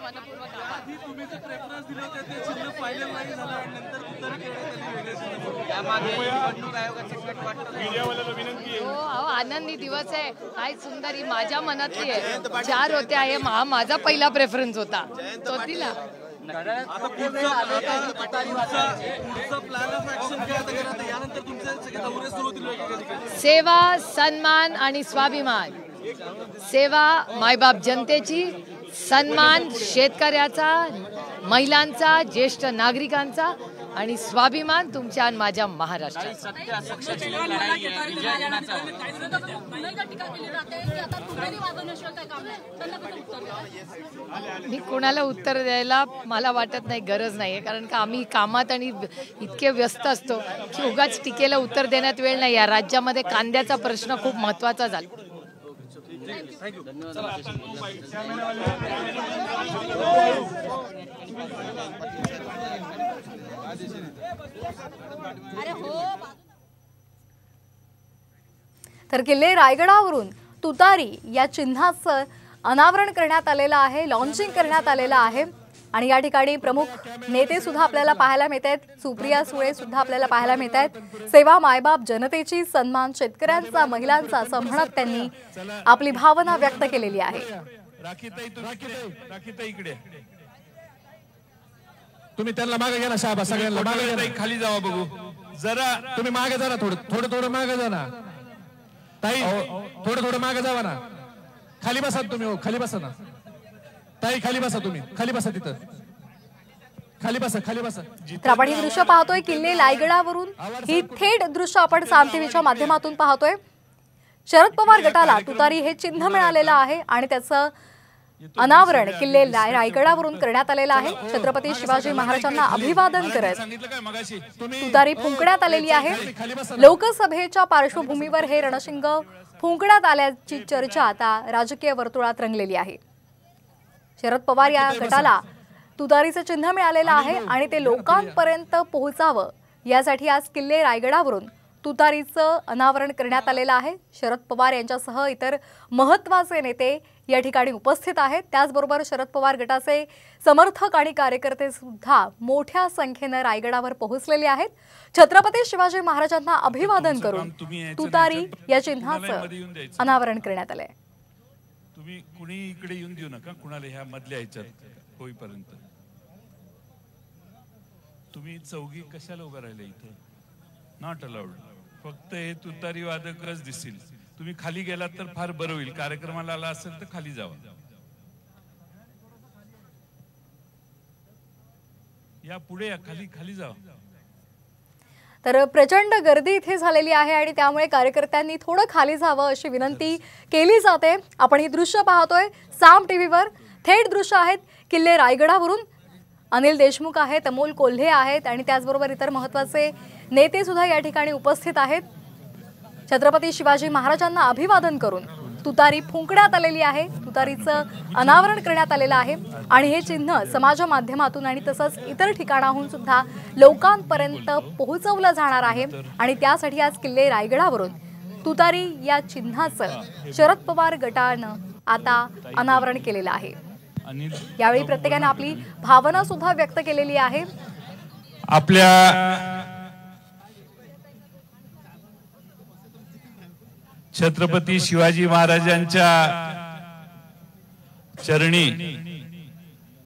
मनपूर्वक आधी तुम्ही जे प्रेफरन्स दिले होते ते चिन्ह फायनल नाही झालं आणि नंतर तुतारी केलं. यामागे निवडणूक आयोगाची कट वाटतं. मीडियावाल्याला विनंती आहे. हो आनंदी दिवस आहे. काय सुंदर ही माझ्या मनातली आहे. 4 होते आहे माझा पहिला प्रेफरन्स होता तो दिला. आता पुढचा प्लॅन ऑफ ऍक्शन काय आता करत आहे? यानंतर तुमचे सगळे दौरे सुरू होतील. सेवा सन्मान आणि स्वाभिमान. सेवा मायबाप जनतेची, सन्मान शेतकऱ्याचा, महिलांचा, ज्येष्ठ नागरिकांचा आणि स्वाभिमान तुमच्या आणि माझ्या महाराष्ट्राचा. मी कोणाला उत्तर द्यायला मला वाटत नाही, गरज नाही, कारण का आम्ही कामात आणि इतके व्यस्त असतो की उगाच टीकेला उत्तर देण्यात वेळ नाही. या राज्यामध्ये कांद्याचा प्रश्न खूप महत्वाचा झाला. तर किल्ले रायगडावरून तुतारी या चिन्हाचं अनावरण करण्यात आलेलं आहे, लॉन्चिंग करण्यात आलेलं आहे आणि या ठिकाणी प्रमुख नेते सुद्धा आपल्याला पाहायला मिळत आहेत. सुप्रिया सुळे सुद्धा आपल्याला पाहायला मिळत आहेत. सेवा मायबाप जनतेची, सन्मान शेतकऱ्यांचा, महिलांचा असं म्हणत त्यांनी आपली भावना व्यक्त केलेली आहे. तुम्ही त्यांना मागे घ्या ना साहेब, सगळ्यांना मागे घ्या. खाली जावा बघू जरा, तुम्ही मागे जा ना, थोडं मागे जा ना ताई, थोडं मागे जावा ना. खाली बसा तुम्ही, हो खाली बसा ना ताई, खाली बसा तुम्ही, खाली बसा तिथं, खाली बसा. तर आपण ही दृश्य पाहतोय किल्ले रायगडावरून. ही थेट दृश्य आपण साम टीव्हीच्या माध्यमातून पाहतोय. शरद पवार गटाला तुतारी हे चिन्ह मिळालेलं आहे आणि त्याचं अनावरण किल्ले रायगडावरून करण्यात आलेलं आहे. छत्रपती शिवाजी महाराजांना अभिवादन करत तुतारी फुंकण्यात आलेली आहे. लोकसभेच्या पार्श्वभूमीवर हे रणशिंग फुंकण्यात आल्याची चर्चा आता राजकीय वर्तुळात रंगलेली आहे. शरद पवार या गटाला तुतारीचं चिन्ह मिळालेलं आहे आणि ते लोकांपर्यंत पोहोचावं यासाठी आज किल्ले रायगडावरून तुतारीचं अनावरण करण्यात आलेलं आहे. शरद पवार यांच्यासह इतर महत्त्वाचे नेते या ठिकाणी उपस्थित आहेत. त्याचबरोबर शरद पवार गटाचे समर्थक आणि कार्यकर्ते सुद्धा मोठ्या संख्येने रायगडावर पोहोचलेले आहेत. छत्रपती शिवाजी महाराजांना अभिवादन करून तुतारी या चिन्हाचं अनावरण करण्यात आलंय. तुम्ही कुणी इकडे येऊन देऊ नका, कुणाला ह्या मधल्या ह्याच्यात होईपर्यंत. तुम्ही चौघी कशाला उभं राहिले इथे? Not allowed. फक्त हे तुतारी वादकच दिसतील. तुम्ही खाली गेलात तर फार बरं होईल. कार्यक्रमाला आला असेल तर खाली जावा. या पुढे या, खाली जावा. तर प्रचंड गर्दी इथे झालेली आहे आणि त्यामुळे कार्यकर्त्यांनी थोडं खाली जावं अशी विनंती केली जाते. आपण ही दृश्य पाहतोय साम टीव्हीवर. थेट दृश्य आहेत किल्ले रायगडावरून. अनिल देशमुख आहेत, अमोल कोल्हे आहेत आणि त्याचबरोबर इतर महत्त्वाचे नेते सुद्धा या ठिकाणी उपस्थित आहेत. छत्रपती शिवाजी महाराजांना अभिवादन करून तुतारी फुंकण्यात आलेली आहे. तुतारीचं अनावरण करण्यात आलेलं आहे आणि हे चिन्ह समाज माध्यमातून आणि तसंच इतर ठिकाणाहून सुद्धा लोकांपर्यंत पोहोचवलं जाणार आहे आणि त्यासाठी आज किल्ले रायगडावरून तुतारी या चिन्हाचं शरद पवार गटानं आता अनावरण केलेलं आहे. यावेळी प्रत्येकाने आपली भावना सुद्धा व्यक्त केलेली आहे. आपल्या छत्रपती शिवाजी महाराजांच्या चरणी